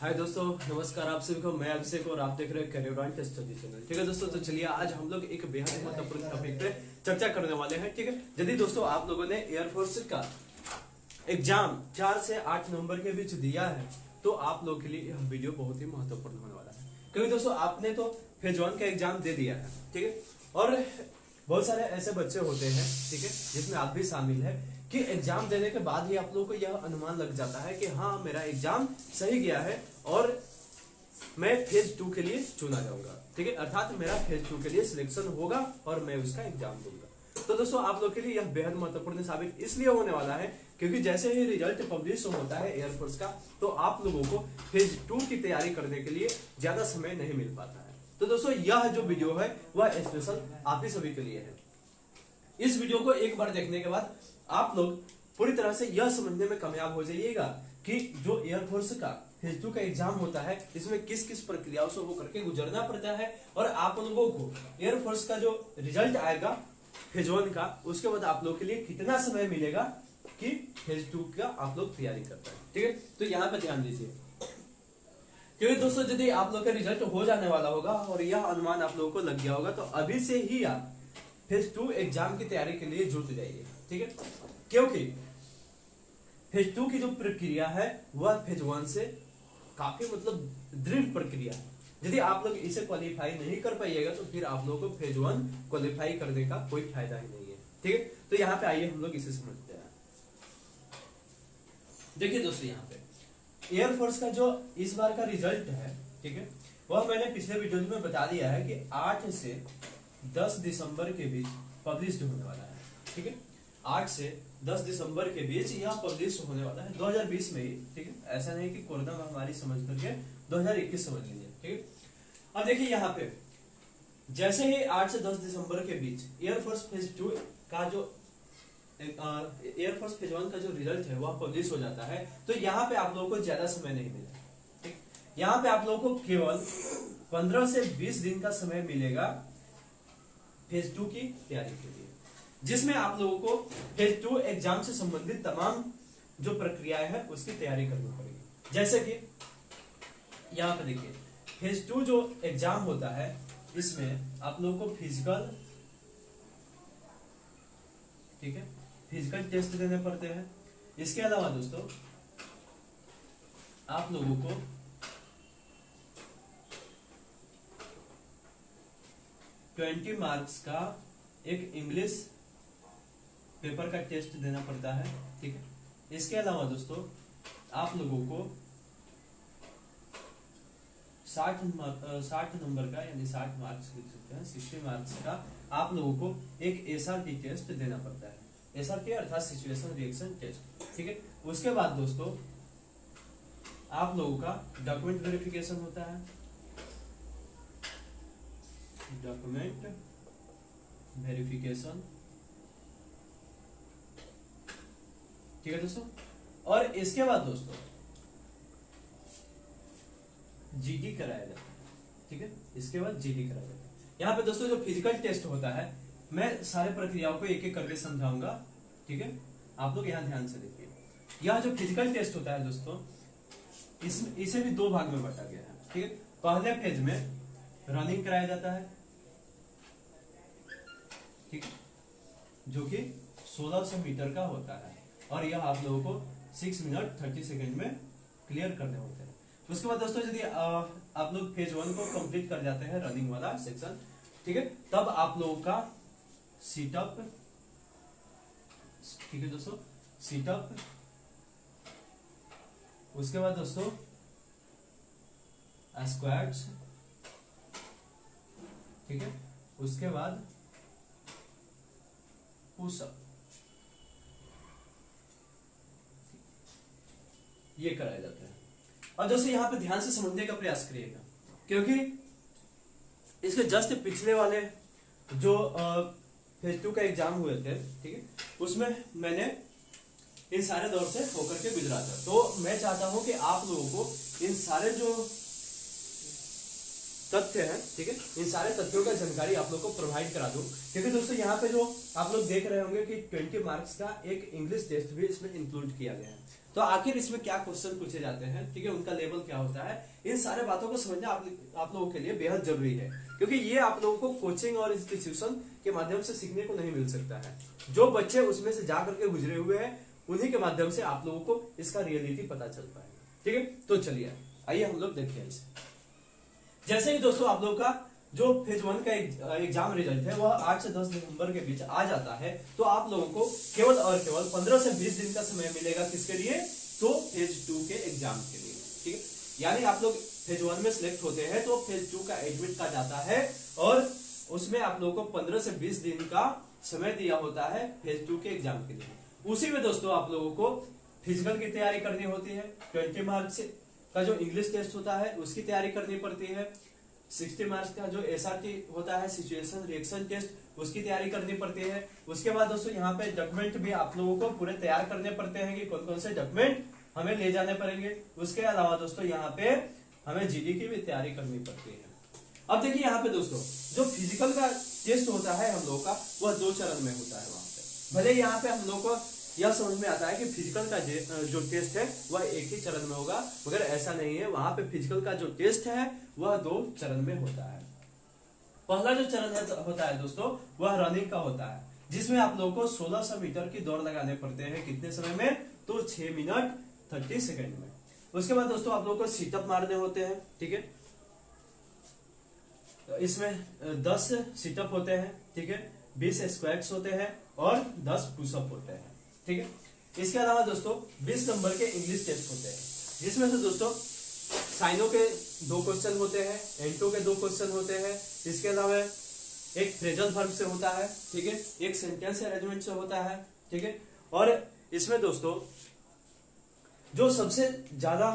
हाय दोस्तों, नमस्कार। आप सभी को मैं अभिषेक और आप देख रहे हैं career on test study channel. ठीक है दोस्तों, तो चलिए आज हम लोग एक बेहद महत्वपूर्ण टॉपिक पे चर्चा करने वाले हैं। ठीक है, यदि दोस्तों आप लोगों ने एयरफोर्स का एग्जाम 4 से 8 नवंबर के बीच दिया है तो आप लोगों के लिए यह वीडियो बहुत ही महत्वपूर्ण होने वाला है, क्योंकि दोस्तों आपने तो फेज 1 का एग्जाम दे दिया है। ठीक है, और बहुत सारे ऐसे बच्चे होते हैं, ठीक है, जिसमें आप भी शामिल है, कि एग्जाम देने के बाद ही आप लोगों को यह अनुमान लग जाता है कि हाँ मेरा एग्जाम सही गया है और मैं फेज 2 के लिए चुना जाऊंगा। ठीक है, अर्थात मेरा फेज 2 के लिए सिलेक्शन होगा और मैं उसका एग्जाम दूंगा। तो दोस्तों आप लोग के लिए यह बेहद महत्वपूर्ण साबित इसलिए होने वाला है क्योंकि जैसे ही रिजल्ट पब्लिश होता है एयरफोर्स का, तो आप लोगों को फेज 2 की तैयारी करने के लिए ज्यादा समय नहीं मिल पाता है। तो दोस्तों यह जो वीडियो है वह स्पेशल आप ही सभी के लिए है। इस वीडियो को एक बार देखने के बाद आप लोग पूरी तरह से यह समझने में कामयाब हो जाइएगा कि जो एयरफोर्स का फेज 2 का एग्जाम होता है इसमें किस किस प्रक्रियाओं से होकर के गुजरना पड़ता है, और आप लोगों को एयरफोर्स का जो रिजल्ट आएगा फेज 1 का, उसके बाद आप लोग के लिए कितना समय मिलेगा कि फेज 2 का आप लोग तैयारी करते हैं। ठीक है, तो यहाँ पे ध्यान दीजिए, क्योंकि दोस्तों यदि आप लोग का रिजल्ट हो जाने वाला होगा और यह अनुमान आप लोगों को लग गया होगा तो अभी से ही आप फेज 2 एग्जाम की तैयारी के लिए जुट जाइए। ठीक है, क्योंकि फेज 2 की जो प्रक्रिया है वह फेज 1 से काफी दृढ़ प्रक्रिया है। यदि आप लोग इसे क्वालिफाई नहीं कर पाइएगा तो फिर आप लोगों को फेज 1 क्वालिफाई करने का कोई फायदा ही नहीं है। ठीक है, तो यहाँ पे आइए हम लोग इसे समझते हैं। देखिए दोस्तों, यहाँ पे एयरफोर्स का जो इस बार का रिजल्ट है, ठीक है, वह मैंने पिछले वीडियो में बता दिया है कि 8 से 10 दिसंबर के बीच पब्लिश होने वाला है। ठीक है, 8 से 10 दिसंबर के बीच यह पब्लिश होने वाला है 2020 में ही। ठीक है, ऐसा नहीं कि कोरोना महामारी समझ करके 2021 समझ लीजिए। ठीक है, अब देखिए यहाँ पे जैसे ही 8 से 10 दिसंबर के बीच एयरफोर्स फेज 2 का जो एयरफोर्स फेज 1 का जो रिजल्ट है वह पब्लिश हो जाता है, तो यहाँ पे आप लोगों को ज्यादा समय नहीं मिला। ठीक, यहाँ पे आप लोगों को केवल 15 से 20 दिन का समय मिलेगा फेज 2 की तैयारी के लिए, जिसमें आप लोगों को फेज 2 एग्जाम से संबंधित तमाम जो प्रक्रियाएं हैं उसकी तैयारी करनी पड़ेगी। जैसे कि यहाँ पे देखिए, फेज 2 जो एग्जाम होता है इसमें आप लोगों को फिजिकल, ठीक है, फिजिकल टेस्ट देने पड़ते हैं। इसके अलावा दोस्तों आप लोगों को ट्वेंटी मार्क्स का एक इंग्लिश पेपर का टेस्ट देना पड़ता है। ठीक है, इसके अलावा दोस्तों आप लोगों को 60 नंबर का यानी 60 मार्क्स लिख सकते हैं, 60 मार्क्स का आप लोगों को एक एसआरटी टेस्ट देना पड़ता है। एसआरटी अर्थात सिचुएशन रिएक्शन टेस्ट। ठीक है, उसके बाद दोस्तों आप लोगों का डॉक्यूमेंट वेरिफिकेशन होता है, डॉक्यूमेंट वेरिफिकेशन। ठीक है दोस्तों, और इसके बाद दोस्तों जीडी कराया जाता है। ठीक है, इसके बाद जीडी कराया जाता है। यहाँ पे दोस्तों जो फिजिकल टेस्ट होता है मैं सारे प्रक्रियाओं को एक एक करके समझाऊंगा। ठीक है, आप लोग यहाँ ध्यान से देखिए। यह जो फिजिकल टेस्ट होता है दोस्तों इसे भी 2 भाग में बांटा गया है। ठीक है, पहले फेज में रनिंग कराया जाता है, ठीक, जो कि 1600 मीटर का होता है, और यह आप लोगों को 6 मिनट 30 सेकेंड में क्लियर करने होते हैं। उसके बाद दोस्तों यदि आप लोग फेज 1 को कंप्लीट कर जाते हैं रनिंग वाला सेक्शन, ठीक है, तब आप लोगों का सीटअप, ठीक है दोस्तों, सीटअप, उसके बाद दोस्तों स्क्वाट्स, ठीक है, उसके बाद पुशअप, ये कराया जाता है। और दोस्तों यहाँ पे ध्यान से समझने का प्रयास करिएगा, क्योंकि इसके जस्ट पिछले वाले जो फेज 2 का एग्जाम हुए थे, ठीक है, उसमें मैंने इन सारे दौर से होकर के गुजरा था। तो मैं चाहता हूं कि आप लोगों को इन सारे जो तथ्य है, ठीक है, इन सारे तथ्यों का जानकारी आप लोग को प्रोवाइड करा दूं। क्योंकि दोस्तों यहाँ पे जो आप लोग देख रहे होंगे कि 20 मार्क्स का एक इंग्लिश टेस्ट भी इसमें इंक्लूड किया गया है। तो आखिर इसमें क्या क्वेश्चन पूछे जाते हैं, ठीक है, उनका लेवल क्या होता है, इन सारे बातों को समझना आप लोगों के लिए बेहद जरूरी है। क्योंकि ये आप लोगों को कोचिंग और इंस्टीट्यूशन के माध्यम से सीखने को नहीं मिल सकता है। जो बच्चे उसमें से जा करके गुजरे हुए हैं उन्हीं के माध्यम से आप लोगों को इसका रियलिटी पता चल पाएगा, ठीक है। तो चलिए आइए हम लोग देखते हैं इसे। जैसे ही दोस्तों आप लोग का जो फेज 1 का एग्जाम रिजल्ट है वह 8 से 10 नवंबर के बीच आ जाता है, तो आप लोगों को केवल और केवल 15 से 20 दिन का समय मिलेगा किसके लिए, तो फेज 2 के एग्जाम के लिए, ठीक है। यानी आप लोग फेज 1 में सिलेक्ट होते हैं तो फेज 2 का एडमिट कार्ड आता है और उसमें आप लोगों को 15 से 20 दिन का समय दिया होता है फेज 2 के एग्जाम के लिए। उसी में दोस्तों आप लोगों को फिजिकल की तैयारी करनी होती है, 20 मार्क्स का जो इंग्लिश टेस्ट होता है उसकी तैयारी करनी पड़ती है, 60 मार्क्स का जो SRT होता है सिचुएशन रिएक्शन टेस्ट उसकी तैयारी करनी पड़ती है। उसके बाद दोस्तों यहाँ पे डॉक्यूमेंट भी आप लोगों को पूरे तैयार करने पड़ते हैं कि कौन कौन से डॉक्यूमेंट हमें ले जाने पड़ेंगे। उसके अलावा दोस्तों यहाँ पे हमें GD की भी तैयारी करनी पड़ती है। अब देखिए यहाँ पे दोस्तों जो फिजिकल का टेस्ट होता है हम लोग का वह 2 चरण में होता है। वहां पे भले यहाँ पे हम लोग को यह समझ में आता है कि फिजिकल का जो टेस्ट है वह एक ही चरण में होगा, मगर ऐसा नहीं है। वहां पे फिजिकल का जो टेस्ट है वह 2 चरण में होता है। पहला जो चरण होता है दोस्तों वह रनिंग का होता है, जिसमें आप लोगों को 1600 मीटर की दौड़ लगाने पड़ते हैं। कितने समय में, तो 6 मिनट 30 सेकेंड में। उसके बाद दोस्तों आप लोगों को सीटअप मारने होते हैं, ठीक है। इसमें 10 सीटअप होते हैं, ठीक है, 20 स्क्वाट्स होते हैं और 10 पुशअप होते हैं, ठीक है। इसके अलावा दोस्तों 20 नंबर के इंग्लिश टेस्ट होते हैं, जिसमें से दोस्तों साइनो के 2 क्वेश्चन होते हैं, एंटो के 2 क्वेश्चन होते हैं। इसके अलावा एक फ्रेजल वर्ब से होता है, ठीक है, एक सेंटेंस अरेंजमेंट से होता है, ठीक है। और इसमें दोस्तों जो सबसे ज्यादा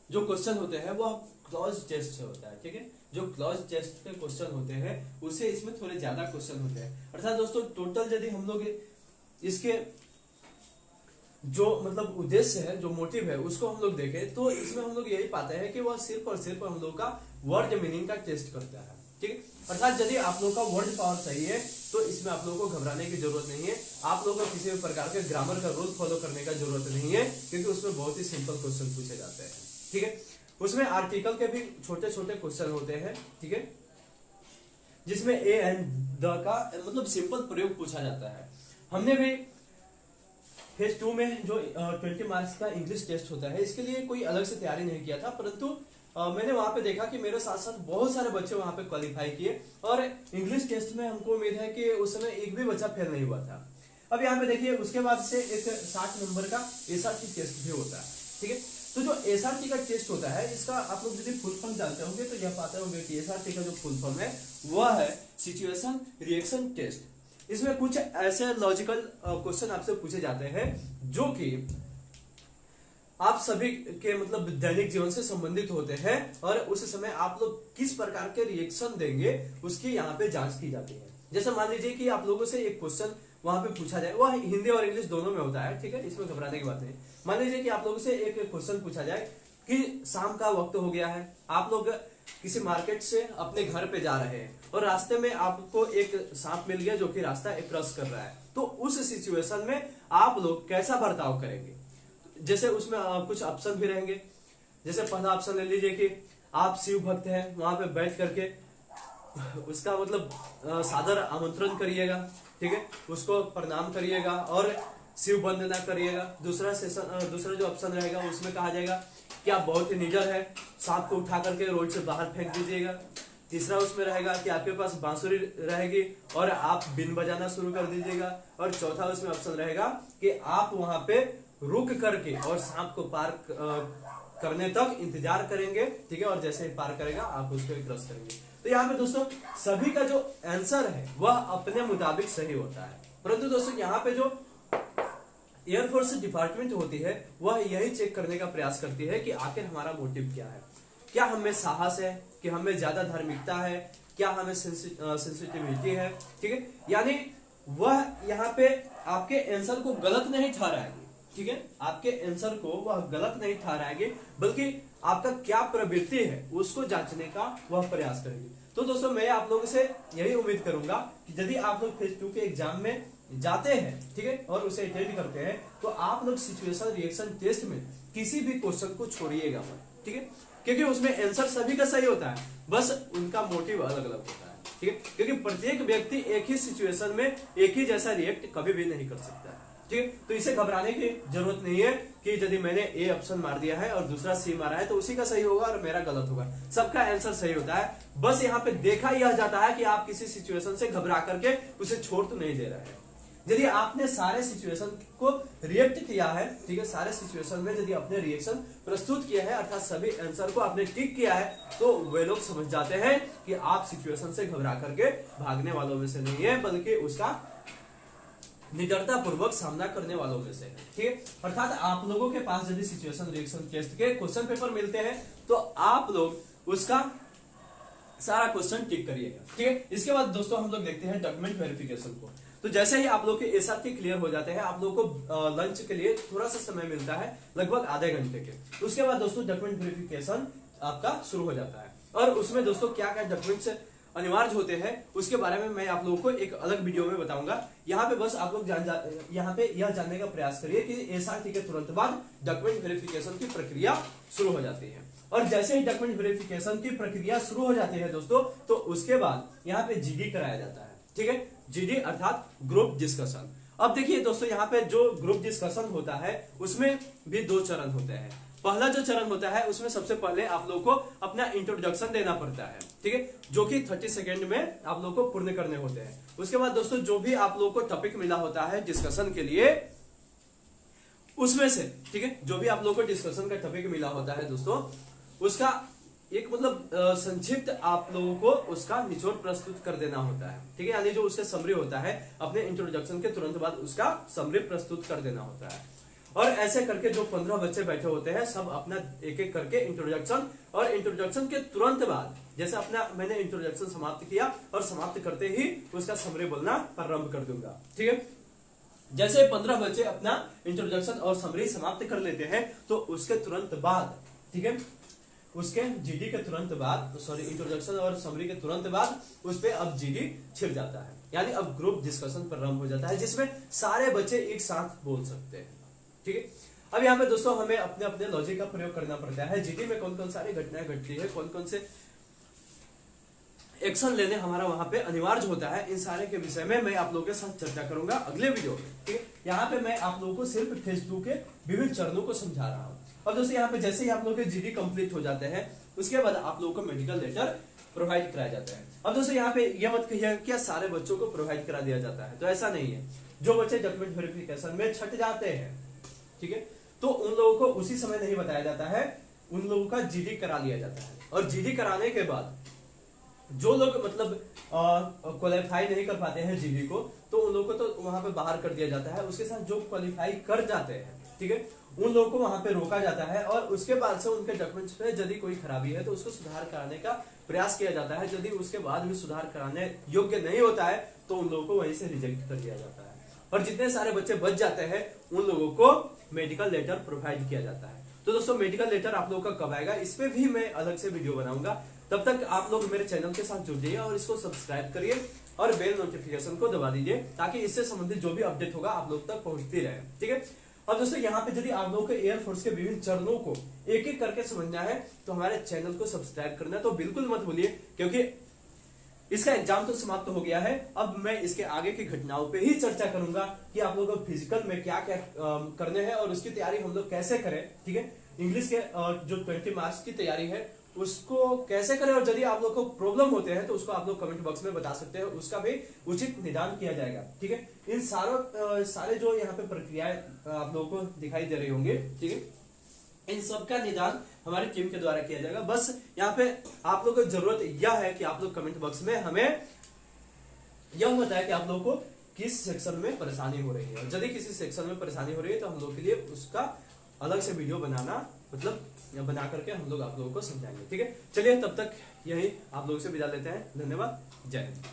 जो क्वेश्चन होते हैं वह क्लॉज टेस्ट से होता है, ठीक है। जो क्लॉज टेस्ट के क्वेश्चन होते हैं उससे इसमें थोड़े ज्यादा क्वेश्चन होते हैं। अर्थात दोस्तों टोटल यदि हम लोग इसके जो मतलब उद्देश्य है, जो मोटिव है, उसको हम लोग देखें तो इसमें हम लोग यही पाते हैं कि वह सिर्फ और सिर्फ हम लोग का वर्ड मीनिंग का टेस्ट करता है, ठीक है। अर्थात यदि आप लोग का वर्ड पावर सही है तो इसमें आप लोगों को घबराने की जरूरत नहीं है। आप लोगों को किसी भी प्रकार के ग्रामर का रूल फॉलो करने का जरूरत नहीं है, क्योंकि उसमें बहुत ही सिंपल क्वेश्चन पूछे जाते हैं, ठीक है। उसमें आर्टिकल के भी छोटे छोटे क्वेश्चन होते हैं, ठीक है, जिसमें ए एंड द का मतलब सिंपल प्रयोग पूछा जाता है। हमने भी फेज 2 में जो 20 मार्क्स का इंग्लिश टेस्ट होता है इसके लिए कोई अलग से तैयारी नहीं किया था, परंतु मैंने वहां पे देखा कि मेरे साथ साथ बहुत सारे बच्चे वहां पे क्वालिफाई किए और इंग्लिश टेस्ट में हमको उम्मीद है कि उस समय एक भी बच्चा फेल नहीं हुआ था। अब यहाँ पे देखिए उसके बाद से एक 60 नंबर का SRT टेस्ट भी होता है, ठीक है। तो जो SRT का टेस्ट होता है इसका आप लोग यदि फुल फॉर्म जानते होंगे तो यह पाते होंगे कि SRT का जो फुल फॉर्म है वह है सिचुएशन रिएक्शन टेस्ट। इसमें कुछ ऐसे लॉजिकल क्वेश्चन आपसे पूछे जाते हैं जो कि आप सभी के मतलब दैनिक जीवन से संबंधित होते हैं और उस समय आप लोग किस प्रकार के रिएक्शन देंगे उसकी यहाँ पे जांच की जाती है। जैसे मान लीजिए कि आप लोगों से एक क्वेश्चन वहां पे पूछा जाए, वह हिंदी और इंग्लिश दोनों में होता है, ठीक है, इसमें घबराने की बात नहीं। मान लीजिए कि आप लोगों से एक क्वेश्चन पूछा जाए कि शाम का वक्त हो गया है, आप लोग किसी मार्केट से अपने घर पे जा रहे हैं और रास्ते में आपको एक सांप मिल गया जो कि रास्ता क्रॉस कर रहा है। तो उस सिचुएशन में आप लोग कैसा बर्ताव करेंगे? जैसे उसमें कुछ ऑप्शन भी रहेंगे। जैसे पहला ऑप्शन ले लीजिए कि आप शिव भक्त हैं, वहां पे बैठ करके उसका मतलब सादर आमंत्रण करिएगा, ठीक है, उसको प्रणाम करिएगा और शिव वंदना करिएगा। दूसरा जो ऑप्शन रहेगा उसमें कहा जाएगा कि आप बहुत ही निडर है, सांप को उठा करके रोड से बाहर फेंक दीजिएगा। तीसरा उसमें रहेगा कि आपके पास बांसुरी रहेगी और आप बीन बजाना शुरू कर दीजिएगा। और चौथा उसमें ऑप्शन रहेगा कि आप वहां पे रुक करके और सांप को पार करने तक इंतजार करेंगे, ठीक है, और जैसे ही पार करेगा आप उसको क्रॉस करेंगे। तो यहाँ पे दोस्तों सभी का जो आंसर है वह अपने मुताबिक सही होता है, परंतु दोस्तों यहाँ पे जो एयरफोर्स डिपार्टमेंट होती है वह यही चेक करने का प्रयास करती है कि आखिर हमारा मोटिव क्या है। क्या हमें साहस है, कि हमें ज्यादा धार्मिकता है, क्या हमें सेंसिटिविटी है, ठीक है। यानी वह यहाँ पे आपके आंसर को गलत नहीं ठहराएगी, ठीक है, आपके आंसर को वह गलत नहीं ठहराएगी, बल्कि आपका क्या प्रवृत्ति है उसको जांचने का वह प्रयास करेगी। तो दोस्तों मैं आप लोगों से यही उम्मीद करूंगा कि यदि आप लोग फेज 2 के एग्जाम में जाते हैं, ठीक है, और उसे अटेंड करते हैं, तो आप लोग सिचुएशन रिएक्शन टेस्ट में किसी भी क्वेश्चन को छोड़िएगा मत, ठीक है, क्योंकि उसमें आंसर सभी का सही होता है, बस उनका मोटिव अलग अलग होता है, ठीक है, क्योंकि प्रत्येक व्यक्ति एक ही सिचुएशन में एक ही जैसा रिएक्ट कभी भी नहीं कर सकता है, ठीक है। तो इसे घबराने की जरूरत नहीं है कि यदि मैंने ए ऑप्शन मार दिया है और दूसरा सी मारा है तो उसी का सही होगा और मेरा गलत होगा, सबका आंसर सही होता है। बस यहाँ पे देखा यह जाता है कि आप किसी सिचुएशन से घबरा करके उसे छोड़ तो नहीं दे रहे हैं। यदि आपने सारे सिचुएशन को रिएक्ट किया है, ठीक है, सारे सिचुएशन में यदि आपने रिएक्शन प्रस्तुत किया है अर्थात सभी आंसर को आपने टिक किया है, तो वे लोग समझ जाते हैं कि आप सिचुएशन से घबरा करके भागने वालों में से नहीं है, बल्कि उसका निडरता पूर्वक सामना करने वालों में से है, ठीक है। अर्थात आप लोगों के पास यदि सिचुएशन रिएक्शन टेस्ट के क्वेश्चन पेपर मिलते हैं तो आप लोग उसका सारा क्वेश्चन टिक करिएगा, ठीक है। इसके बाद दोस्तों हम लोग देखते हैं डॉक्यूमेंट वेरिफिकेशन को। तो जैसे ही आप लोग के एसआरटी क्लियर हो जाते हैं, आप लोगों को लंच के लिए थोड़ा सा समय मिलता है, लगभग आधे घंटे के। उसके बाद दोस्तों डॉक्यूमेंट वेरिफिकेशन आपका शुरू हो जाता है, और उसमें दोस्तों क्या क्या डॉक्यूमेंट्स अनिवार्य होते हैं उसके बारे में मैं आप लोगों को एक अलग वीडियो में बताऊंगा। यहाँ पे बस आप लोग यहाँ पे यह जानने का प्रयास करिए कि एसआरटी के तुरंत बाद डॉक्यूमेंट वेरिफिकेशन की प्रक्रिया शुरू हो जाती है, और जैसे ही डॉक्यूमेंट वेरिफिकेशन की प्रक्रिया शुरू हो जाती है दोस्तों, तो उसके बाद यहाँ पे जीडी कराया जाता है, ठीक है, जीडी अर्थात ग्रुप डिस्कशन। अब देखिए दोस्तों, यहाँ पे जो ग्रुप डिस्कशन होता है उसमें भी 2 चरण होते हैं। पहला जो चरण होता है उसमें सबसे पहले आप लोग को अपना इंट्रोडक्शन देना पड़ता है, ठीक है, जो कि 30 सेकेंड में आप लोग को पूर्ण करने होते हैं। उसके बाद दोस्तों जो भी आप लोग को टॉपिक मिला होता है डिस्कशन के लिए, उसमें से, ठीक है, जो भी आप लोग को डिस्कशन का टॉपिक मिला होता है दोस्तों, उसका एक मतलब संक्षिप्त आप लोगों को उसका निचोड़ प्रस्तुत कर देना होता है, ठीक है, यानी जो उसका समरी होता है अपने इंट्रोडक्शन के तुरंत बाद उसका समरी प्रस्तुत कर देना होता है। और ऐसे करके जो 15 बच्चे बैठे होते हैं सब अपना एक एक करके इंट्रोडक्शन, और इंट्रोडक्शन के तुरंत बाद जैसे अपना मैंने इंट्रोडक्शन समाप्त किया और समाप्त करते ही उसका समरी बोलना प्रारंभ कर दूंगा, ठीक है। जैसे 15 बच्चे अपना इंट्रोडक्शन और समरी समाप्त कर लेते हैं तो उसके तुरंत बाद, ठीक है, उसके जीडी के तुरंत बाद, सॉरी, इंट्रोडक्शन और समरी के तुरंत बाद उस पे अब जीडी छिड़ जाता है, यानी अब ग्रुप डिस्कशन प्रारंभ हो जाता है, जिसमें सारे बच्चे एक साथ बोल सकते हैं, ठीक है। अब यहाँ पे दोस्तों हमें अपने अपने लॉजिक का प्रयोग करना पड़ता है। जीडी में कौन कौन सारी घटनाएं घटती है, कौन कौन से एक्शन लेने हमारा वहां पे अनिवार्य होता है, इन सारे के विषय में मैं आप लोगों के साथ चर्चा करूंगा अगले वीडियो में, ठीक है। यहाँ पे मैं आप लोगों को सिर्फ फेज 2 के विभिन्न चरणों को समझा रहा हूँ। अब दोस्तों यहाँ पे जैसे ही आप लोगों के जीडी कंप्लीट हो जाते हैं उसके बाद आप लोगों को मेडिकल लेटर प्रोवाइड कराया जाता है। अब दोस्तों यहाँ पे यह मत कहिए कि सारे बच्चों को प्रोवाइड करा दिया जाता है, तो ऐसा नहीं है। जो बच्चे डॉक्यूमेंट वेरिफिकेशन में छट जाते हैं, ठीक है, तो उन लोगों को उसी समय नहीं बताया जाता है, उन लोगों का जीडी करा लिया जाता है, और जीडी कराने के बाद जो लोग मतलब क्वालिफाई नहीं कर पाते हैं जीडी को, तो उन लोगों को तो वहां पे बाहर कर दिया जाता है। उसके साथ जो क्वालिफाई कर जाते हैं, ठीक है, उन लोगों को वहां पे रोका जाता है, और उसके बाद से उनके डॉक्यूमेंट्स में यदि कोई खराबी है तो उसको सुधार कराने का प्रयास किया जाता है। यदि उसके बाद भी सुधार कराने योग्य नहीं होता है तो उन लोगों को वहीं से रिजेक्ट कर दिया जाता है, और जितने सारे बच्चे बच जाते हैं उन लोगों को मेडिकल लेटर प्रोवाइड किया जाता है। तो दोस्तों मेडिकल लेटर आप लोगों का कब आएगा, इस पे भी मैं अलग से वीडियो बनाऊंगा। तब तक आप लोग मेरे चैनल के साथ जुड़ जाइए और इसको सब्सक्राइब करिए और बेल नोटिफिकेशन को दबा दीजिए, ताकि इससे संबंधित जो भी अपडेट होगा आप लोग तक पहुंचती रहे, ठीक है। अब दोस्तों यहाँ पे यदि आप लोगों को एयरफोर्स के विभिन्न चरणों को एक एक करके समझना है तो हमारे चैनल को सब्सक्राइब करना तो बिल्कुल मत भूलिए, क्योंकि इसका एग्जाम तो समाप्त हो गया है। अब मैं इसके आगे की घटनाओं पे ही चर्चा करूंगा कि आप लोगों को फिजिकल में क्या क्या करने हैं और उसकी तैयारी हम लोग कैसे करें, ठीक है। इंग्लिश के जो 20 मार्क्स की तैयारी है उसको कैसे करें, और यदि आप लोग को प्रॉब्लम होते हैं तो उसको आप लोग कमेंट बॉक्स में बता सकते हैं, उसका भी उचित निदान किया जाएगा, ठीक है। इन सारे जो यहाँ पे प्रक्रियाएं आप लोगों को दिखाई दे रही होंगी, ठीक है, इन सबका निदान हमारी टीम के द्वारा किया जाएगा। बस यहाँ पे आप लोगों को जरूरत यह है कि आप लोग कमेंट बॉक्स में हमें यह बताएं कि आप लोगों को किस सेक्शन में परेशानी हो रही है, और यदि किसी सेक्शन में परेशानी हो रही है तो हम लोग के लिए उसका अलग से वीडियो बनाना मतलब बना करके हम लोग आप लोगों को समझाएंगे, ठीक है। चलिए तब तक यही आप लोगों से विदा लेते हैं। धन्यवाद, जय हिंद।